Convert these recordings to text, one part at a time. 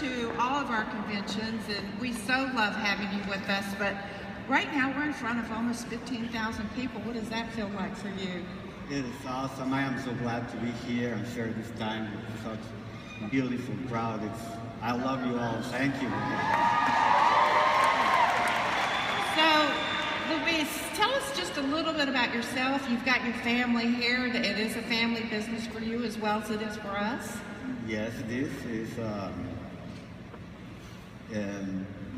to all of our conventions, and we so love having you with us, but right now we're in front of almost 15,000 people. What does that feel like for you? It is awesome. I am so glad to be here and share this time with such a beautiful crowd. I love you all. Thank you. So, Luis, tell us just a little bit about yourself. You've got your family here. It is a family business for you as well as it is for us. Yes, this is.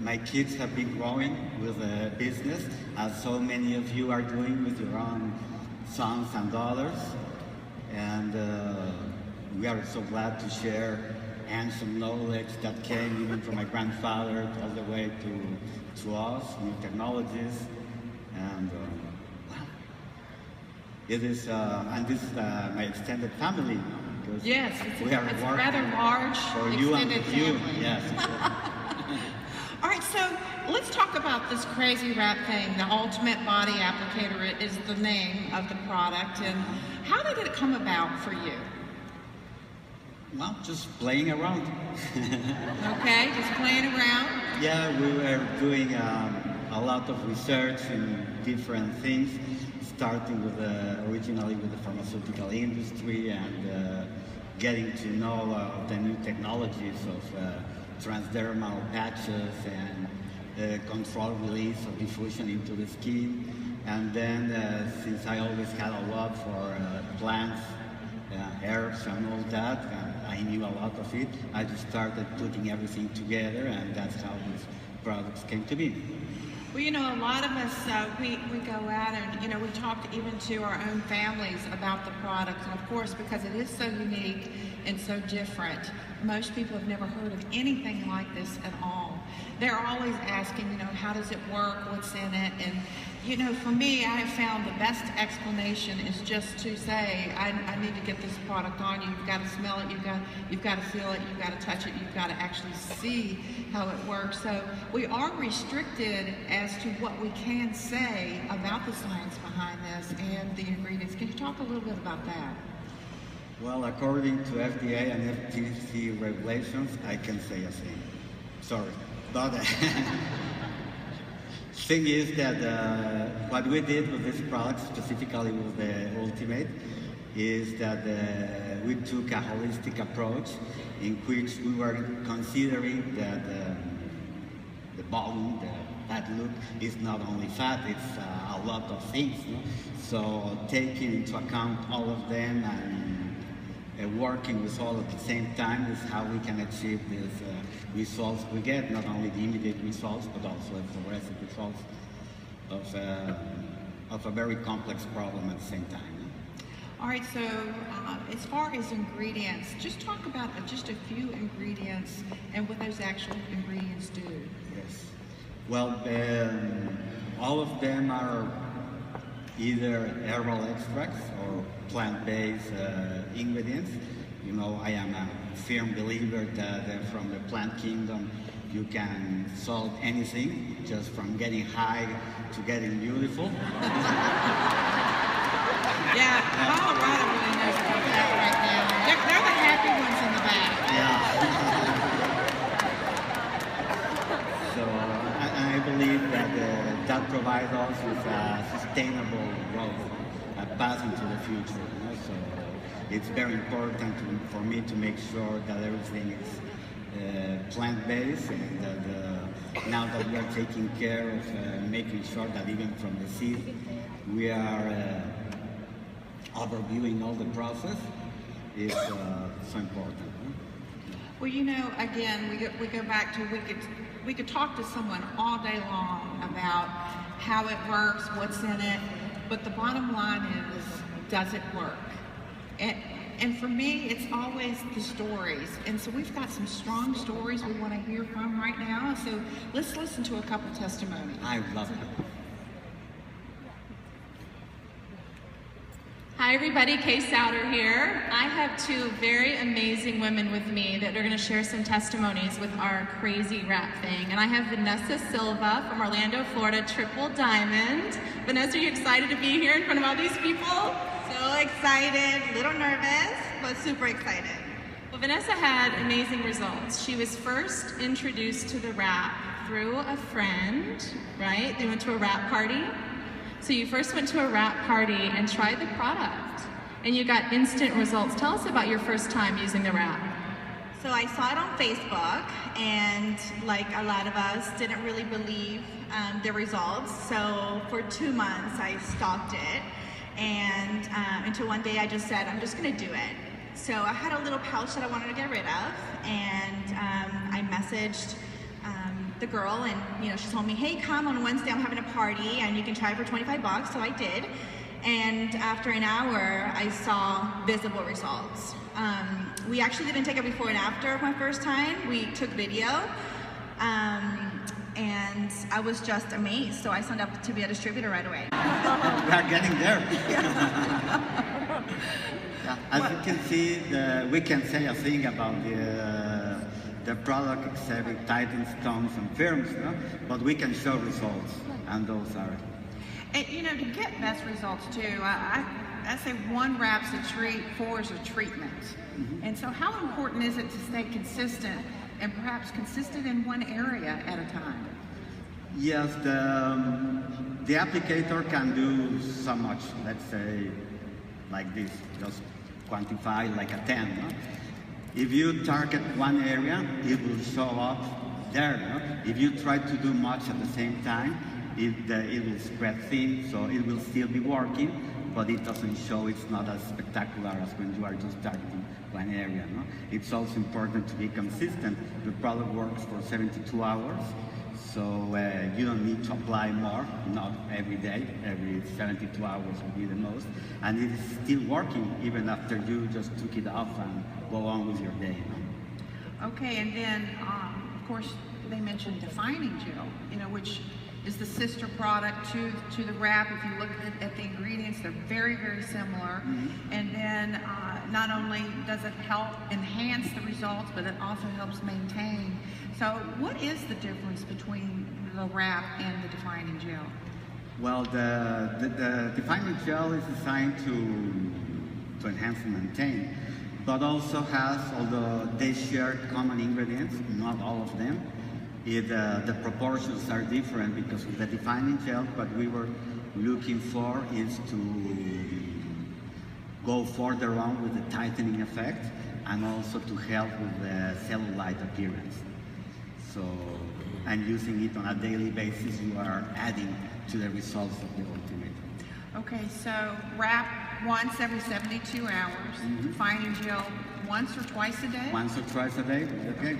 My kids have been growing with the business, as so many of you are doing with your own sons and daughters. And we are so glad to share some knowledge that came even from my grandfather all the way to us, new technologies. And it is, and this is my extended family. Yes, it's a rather large for extended family. Yes. All right, so let's talk about this crazy wrap thing. The Ultimate Body Applicator is the name of the product, and how did it come about for you? Well, just playing around. Okay, just playing around? Yeah, we were doing a lot of research in different things, starting with originally with the pharmaceutical industry and getting to know the new technologies of transdermal patches and controlled release of diffusion into the skin. And then since I always had a love for plants, herbs and all that, I knew a lot of it. I just started putting everything together, and that's how these products came to be. Well, you know, a lot of us, we go out and, you know, we talk even to our own families about the product. And of course, because it is so unique and so different, most people have never heard of anything like this at all. They're always asking, you know, how does it work? What's in it? And, you know, for me, I have found the best explanation is just to say, I need to get this product on you. You've got to smell it. You've got to feel it. You've got to touch it. You've got to actually see how it works. So we are restricted as to what we can say about the science behind this and the ingredients. Can you talk a little bit about that? Well, according to FDA and FTC regulations, I can say a thing. Sorry. But thing is that what we did with this product, specifically with the Ultimate, is that we took a holistic approach in which we were considering that the volume, the fat look, is not only fat, it's a lot of things. No? So taking into account all of them and working with all at the same time is how we can achieve these results we get, not only the immediate results, but also the progressive results of a very complex problem at the same time. All right, so as far as ingredients, just talk about just a few ingredients and what those actual ingredients do. Yes. Well, all of them are either herbal extracts or plant-based ingredients. You know, I am a firm believer that from the plant kingdom, you can solve anything, just from getting high to getting beautiful. Yeah, Colorado really knows about that right now. They're the happy ones in the back. Yeah. So I believe that that provides us with a sustainable growth, a path into the future. You know? So it's very important for me to make sure that everything is plant-based, and that now that we are taking care of making sure that even from the seed we are overviewing all the process is so important. Huh? Well, you know, again, we go back to we could talk to someone all day long about how it works, what's in it, but the bottom line is, does it work? And for me, it's always the stories. And so we've got some strong stories we want to hear from right now. So let's listen to a couple testimonies. I love it. Hi everybody, Kay Souter here. I have two very amazing women with me that are going to share some testimonies with our crazy wrap thing. And I have Vanessa Silva from Orlando, Florida, Triple Diamond. Vanessa, are you excited to be here in front of all these people? So excited, a little nervous, but super excited. Well, Vanessa had amazing results. She was first introduced to the wrap through a friend, right? They went to a wrap party. So you first went to a wrap party and tried the product, and you got instant results. Tell us about your first time using the wrap. So I saw it on Facebook, and like a lot of us, didn't really believe the results. So for 2 months, I stalked it, and until one day I just said, I'm just gonna do it. So I had a little pouch that I wanted to get rid of, and I messaged the girl, and she told me, hey, come on Wednesday, I'm having a party, and you can try it for 25 bucks, so I did. And after an hour, I saw visible results. We actually didn't take a before and after of my first time. We took video, and I was just amazed. So I signed up to be a distributor right away. We are getting there. Yeah. As you can see, we can say a thing about the product except it tightens, stones, and firms, no? But we can show results, and those are. And to get best results too, I say 1 wrap's a treat, 4 is a treatment. Mm-hmm. And so how important is it to stay consistent, and perhaps consistent in one area at a time? Yes, the applicator can do so much. Let's say like this, just quantify like a 10. No? If you target one area, it will show up there. No? If you try to do much at the same time, it will spread thin, so it will still be working, but it doesn't show. It's not as spectacular as when you are just targeting one area. No? It's also important to be consistent. The product works for 72 hours, so you don't need to apply more, not every day. Every 72 hours will be the most, and it is still working even after you just took it off and go on with your day. No? Okay, and then of course they mentioned defining gel, which is the sister product to the wrap. If you look at the ingredients, they're very, very similar. Mm-hmm. And then not only does it help enhance the results, but it also helps maintain. So what is the difference between the wrap and the defining gel? Well, the defining gel is designed to enhance and maintain, but also has, although they share common ingredients, not all of them, the proportions are different, because with the defining gel, what we were looking for is to go further on with the tightening effect, and also to help with the cellulite appearance. So, and using it on a daily basis, you are adding to the results of the Ultimate. Okay, so wrap once every 72 hours, mm-hmm. Defining gel once or twice a day? Once or twice a day, okay.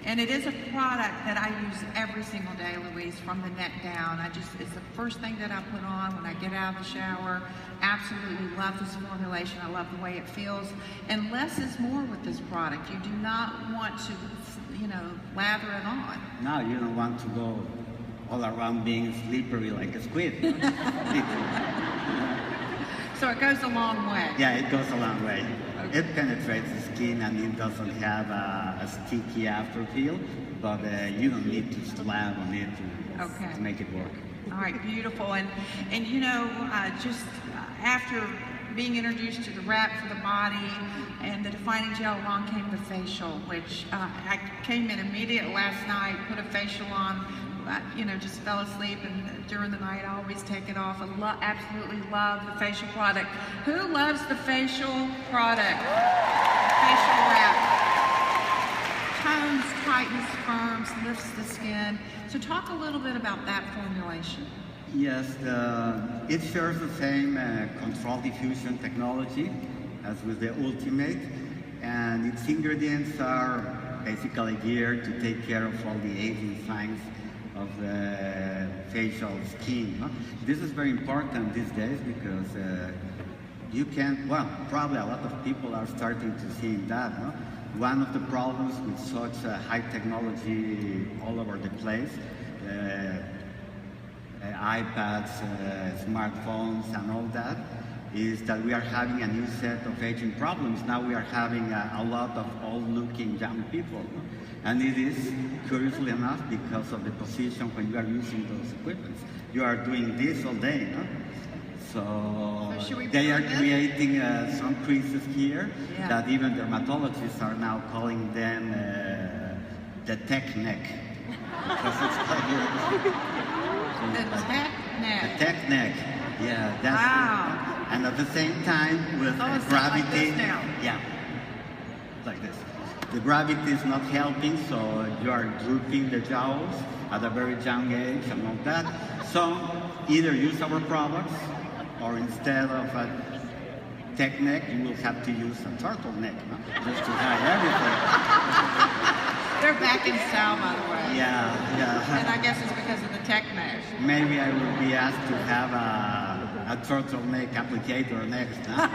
And it is a product that I use every single day, Luis, from the neck down. It's the first thing that I put on when I get out of the shower. Absolutely love this formulation. I love the way it feels. And less is more with this product. You do not want to, lather it on. No, you don't want to go all around being slippery like a squid. So it goes a long way. Yeah, it goes a long way. Okay. It penetrates the skin, and it doesn't have a sticky afterfeel, but you don't need to slap on it to make it work. All right, beautiful. And just after being introduced to the wrap for the body and the defining gel, along came the facial, which I came in immediate last night, put a facial on, just fell asleep, and during the night I always take it off. I absolutely love the facial product. Who loves the facial product? Facial wrap. Tones, tightens, firms, lifts the skin. So talk a little bit about that formulation. Yes, it shares the same control diffusion technology as with the Ultimate, and its ingredients are basically geared to take care of all the aging signs of the facial skin. No? This is very important these days, because probably a lot of people are starting to see that. No? One of the problems with such high technology all over the place, iPads, smartphones, and all that, is that we are having a new set of aging problems. Now we are having a lot of old-looking young people. No? And it is, curiously enough, because of the position when you are using those equipments. You are doing this all day, no? So should we they are prove it? creating some creases here Yeah. that even dermatologists are now calling them the tech neck. Because it's The tech the neck. tech neck. Yeah, that's Wow. And at the same time with Oh, it's gravity. like this now. Yeah, like this. The gravity is not helping, so you are drooping the jowls at a very young age and all that. So either use our products, or instead of a tech neck, you will have to use a turtleneck, no? Just to hide everything. They're back in style, by the way. Yeah, yeah. And I guess it's because of the tech neck. Maybe I will be asked to have a turtleneck applicator next. Huh?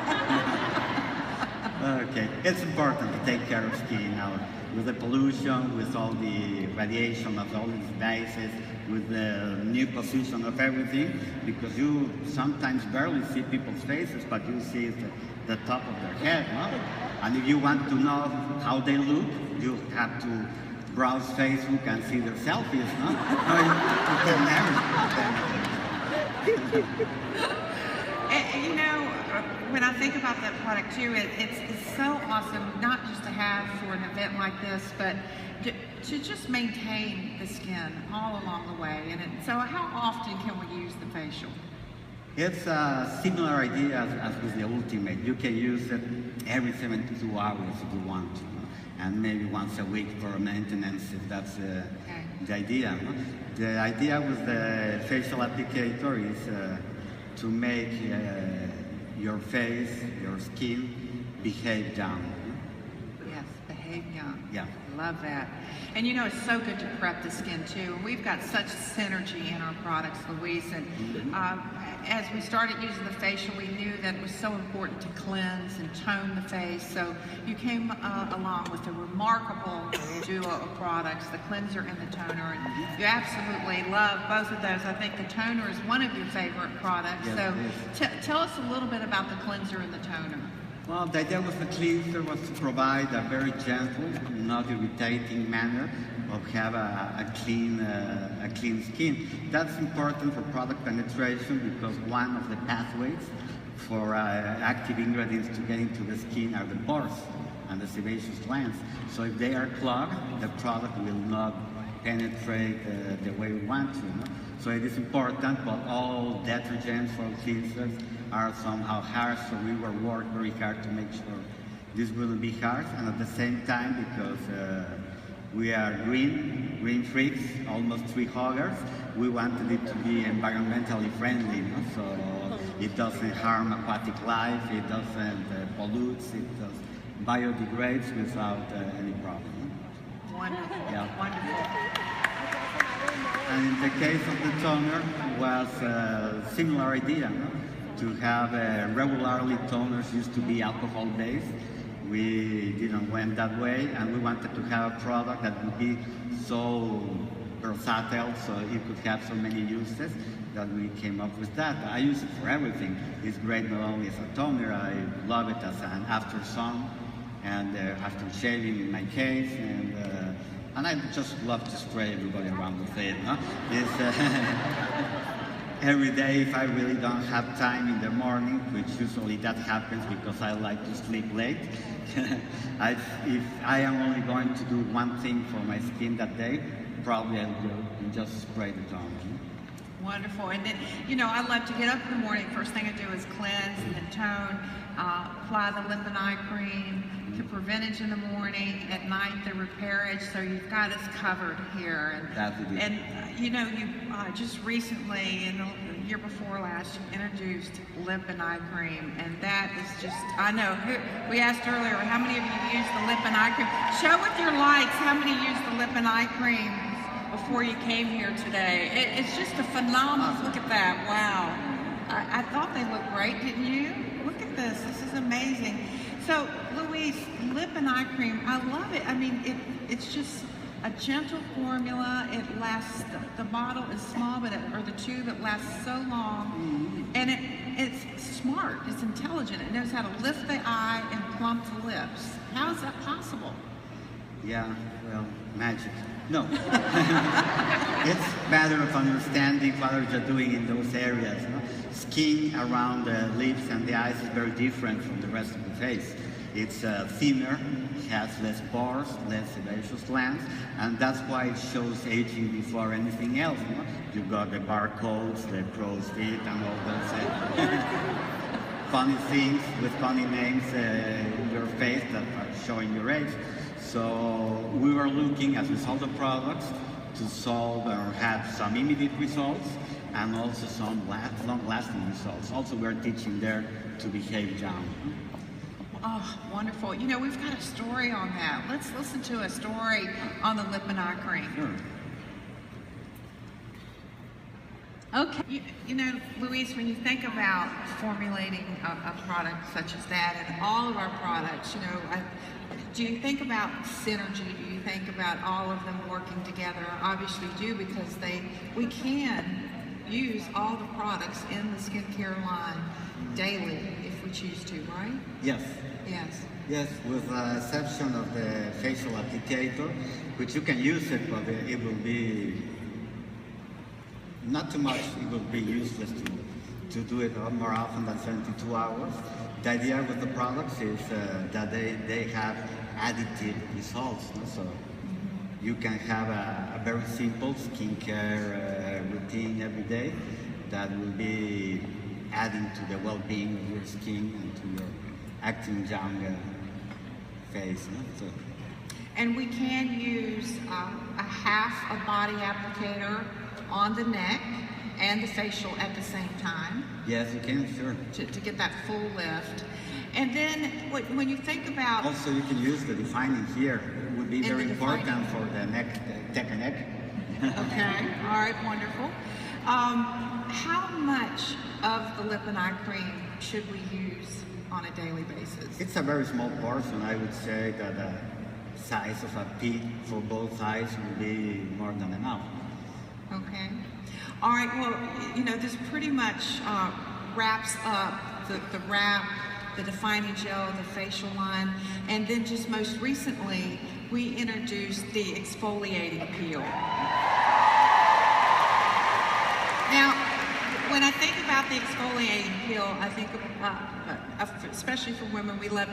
Okay, it's important to take care of skin now. With the pollution, with all the radiation of all these devices, with the new position of everything, because you sometimes barely see people's faces, but you see the top of their head, no? And if you want to know how they look, you have to browse Facebook and see their selfies, no? You can never. And, you know, when I think about that product too, it's so awesome, not just to have for an event like this, but to just maintain the skin all along the way. So how often can we use the facial? It's a similar idea as with the Ultimate. You can use it every 72 hours if you want to, no? And maybe once a week for maintenance if that's the idea. No? The idea with the facial applicator is to make your face, your skin behave young. Yes, behave young. Yeah. Love that. And you know, it's so good to prep the skin too. And we've got such synergy in our products, Luis. And as we started using the facial, we knew that it was so important to cleanse and tone the face. So you came along with a remarkable duo of products, the cleanser and the toner. And you absolutely love both of those. I think the toner is one of your favorite products. Yes, So it is. tell us a little bit about the cleanser and the toner. Well, the idea with the cleanser was to provide a very gentle, not irritating manner of have a clean skin. That's important for product penetration because one of the pathways for active ingredients to get into the skin are the pores and the sebaceous glands. So if they are clogged, the product will not penetrate the way we want to. No? So it is important, but all detergents for cleansers are somehow harsh, so we were working very hard to make sure this wouldn't be harsh, and at the same time, because we are green freaks, almost tree huggers, we wanted it to be environmentally friendly, no? So it doesn't harm aquatic life, it doesn't pollute, it does biodegrades without any problem. Wonderful. Yeah. Wonderful. And in the case of the toner, was a similar idea, no? To have regularly toners used to be alcohol-based. We didn't went that way, and we wanted to have a product that would be so versatile, so it could have so many uses that we came up with that. I use it for everything. It's great not only as a toner, I love it as an after sun and after shaving in my case, and I just love to spray everybody around with it. No? It's, every day if I really don't have time in the morning, which usually that happens because I like to sleep late. If I am only going to do one thing for my skin that day, probably I'll go and just spray the toner. Wonderful. And then, you know, I love to get up in the morning. First thing I do is cleanse and then tone, apply the lip and eye cream to preventage in the morning, at night the repairage. So you've got us covered here. And you know, you just recently, in the year before last, you introduced lip and eye cream, and that is just, I know, we asked earlier, how many of you use the lip and eye cream? Show with your lights how many use the lip and eye cream before you came here today. It's just a phenomenal, look at that, wow. I thought they looked great, didn't you? Look at this is amazing. So, Luis, lip and eye cream, I love it. I mean, it's just a gentle formula. It lasts, the bottle is small, or the tube, it lasts so long. And it's smart, it's intelligent. It knows how to lift the eye and plump the lips. How is that possible? Yeah, well, magic. No. It's a matter of understanding what are you doing in those areas. No? Skin around the lips and the eyes is very different from the rest of the face. It's thinner, has less pores, less sebaceous glands, and that's why it shows aging before anything else. No? You've got the barcodes, the crow's feet, and all those funny things with funny names in your face that are showing your age. So we were looking, as we saw the products, to solve or have some immediate results and also some long-lasting results. Also, we're teaching there to behave young. Oh, wonderful. You know, we've got a story on that. Let's listen to a story on the lip and eye cream. Sure. Okay. You know, Luis, when you think about formulating a product such as that and all of our products, you know, do you think about synergy? Do you think about all of them working together? Obviously do, because we can use all the products in the skincare line daily if we choose to, right? Yes. Yes. Yes, with the exception of the facial applicator, which you can use it, but it will be not too much. It will be useless to do it more often than 72 hours. The idea with the products is that they have additive results. No? So you can have a very simple skincare routine every day that will be adding to the well-being of your skin and to your acting young face. No? So. And we can use a half a body applicator on the neck and the facial at the same time. Yes, you can, sure. To get that full lift. And then when you think about... Also, you can use the defining here. It would be very important for the neck, the neck. Okay, all right, wonderful. How much of the lip and eye cream should we use on a daily basis? It's a very small portion. I would say that the size of a pea for both eyes would be more than enough. Okay. All right, well, you know, this pretty much wraps up the wrap, the defining gel, the facial line, and then just most recently, we introduced the exfoliating peel. Now, when I think about the exfoliating peel, I think, especially for women, we love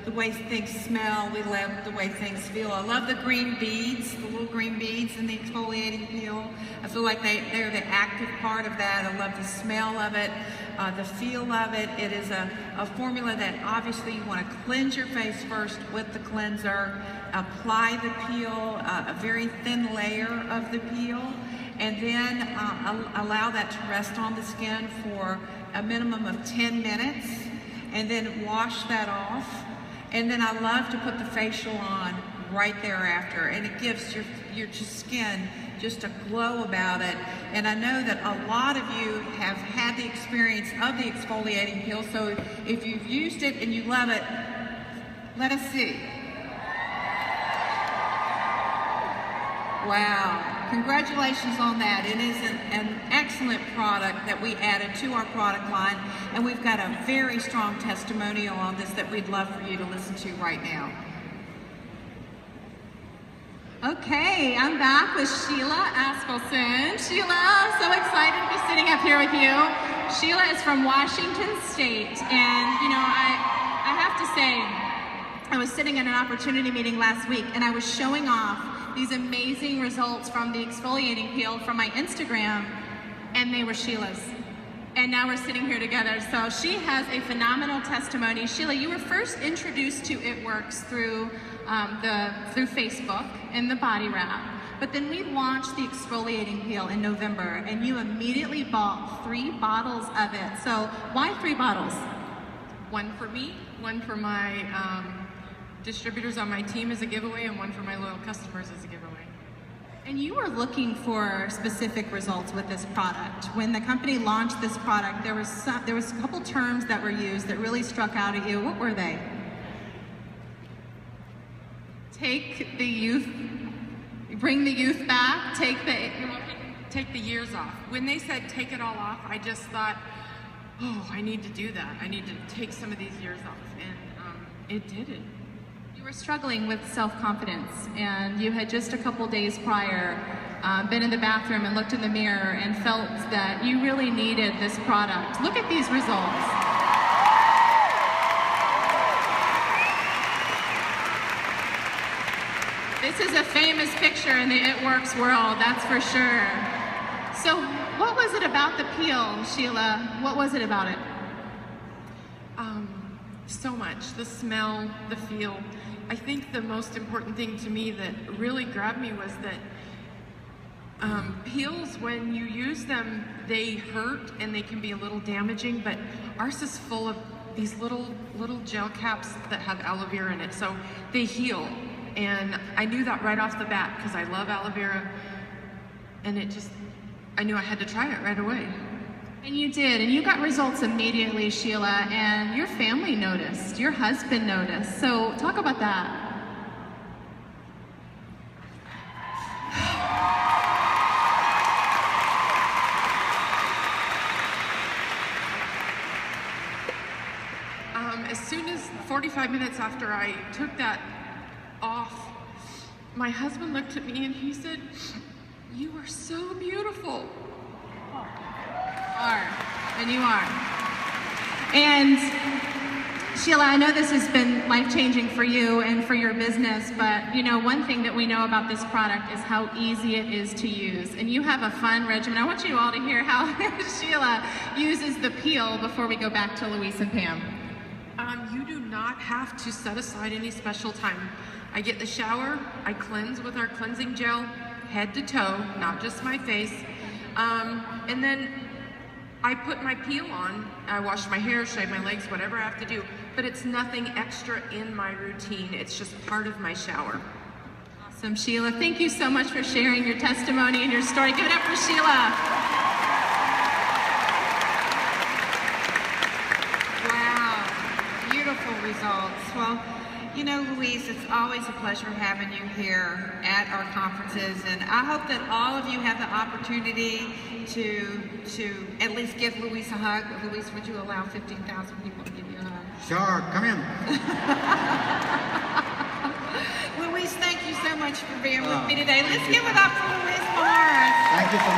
the way things smell, we love the way things feel. I love the green beads, the little green beads in the exfoliating peel. I feel like they're the active part of that. I love the smell of it, the feel of it. It is a formula that obviously you want to cleanse your face first with the cleanser, apply the peel, a very thin layer of the peel, and then allow that to rest on the skin for a minimum of 10 minutes, and then wash that off. And then I love to put the facial on right thereafter, and it gives your skin just a glow about it. And I know that a lot of you have had the experience of the exfoliating peel, so if you've used it and you love it, let us see. Wow. Congratulations on that. It is an excellent product that we added to our product line, and we've got a very strong testimonial on this that we'd love for you to listen to right now. Okay, I'm back with Sheila Askelson. Sheila, I'm so excited to be sitting up here with you. Sheila is from Washington State, and you know, I have to say, I was sitting in an opportunity meeting last week, and I was showing off these amazing results from the exfoliating peel from my Instagram, and they were Sheila's. And now we're sitting here together. So she has a phenomenal testimony. Sheila, you were first introduced to It Works through Facebook in the body wrap. But then we launched the exfoliating peel in November, and you immediately bought 3 bottles of it. So why 3 bottles? One for me, one for my distributors on my team as a giveaway, and one for my loyal customers as a giveaway. And you were looking for specific results with this product. When the company launched this product, there was a couple terms that were used that really struck out at you. What were they? Take the youth, bring the youth back, take the years off. When they said take it all off, I just thought, oh, I need to do that. I need to take some of these years off, and it did it. You were struggling with self-confidence, and you had just a couple days prior been in the bathroom and looked in the mirror and felt that you really needed this product. Look at these results. This is a famous picture in the It Works world, that's for sure. So what was it about the peel, Sheila? What was it about it? So much. The smell, the feel. I think the most important thing to me that really grabbed me was that peels, when you use them, they hurt and they can be a little damaging, but ours is full of these little gel caps that have aloe vera in it, so they heal. And I knew that right off the bat because I love aloe vera, and I knew I had to try it right away. And you did, and you got results immediately, Sheila, and your family noticed, your husband noticed. So talk about that. As soon as 45 minutes after I took that off, my husband looked at me and he said, "You are so beautiful." And you are. And Sheila, I know this has been life-changing for you and for your business, but you know, one thing that we know about this product is how easy it is to use. And you have a fun regimen. I want you all to hear how Sheila uses the peel before we go back to Luis and Pam. You do not have to set aside any special time. I get the shower, I cleanse with our cleansing gel, head to toe, not just my face. And then I put my peel on, I wash my hair, shave my legs, whatever I have to do, but it's nothing extra in my routine. It's just part of my shower. Awesome, Sheila. Thank you so much for sharing your testimony and your story. Give it up for Sheila. Wow, beautiful results. Well, you know, Luis, it's always a pleasure having you here at our conferences, and I hope that all of you have the opportunity to at least give Luis a hug. Luis, would you allow 15,000 people to give you a hug? Sure, come in. Luis, thank you so much for being with me today. Let's give it up for Luis Mijares. Thank you so much.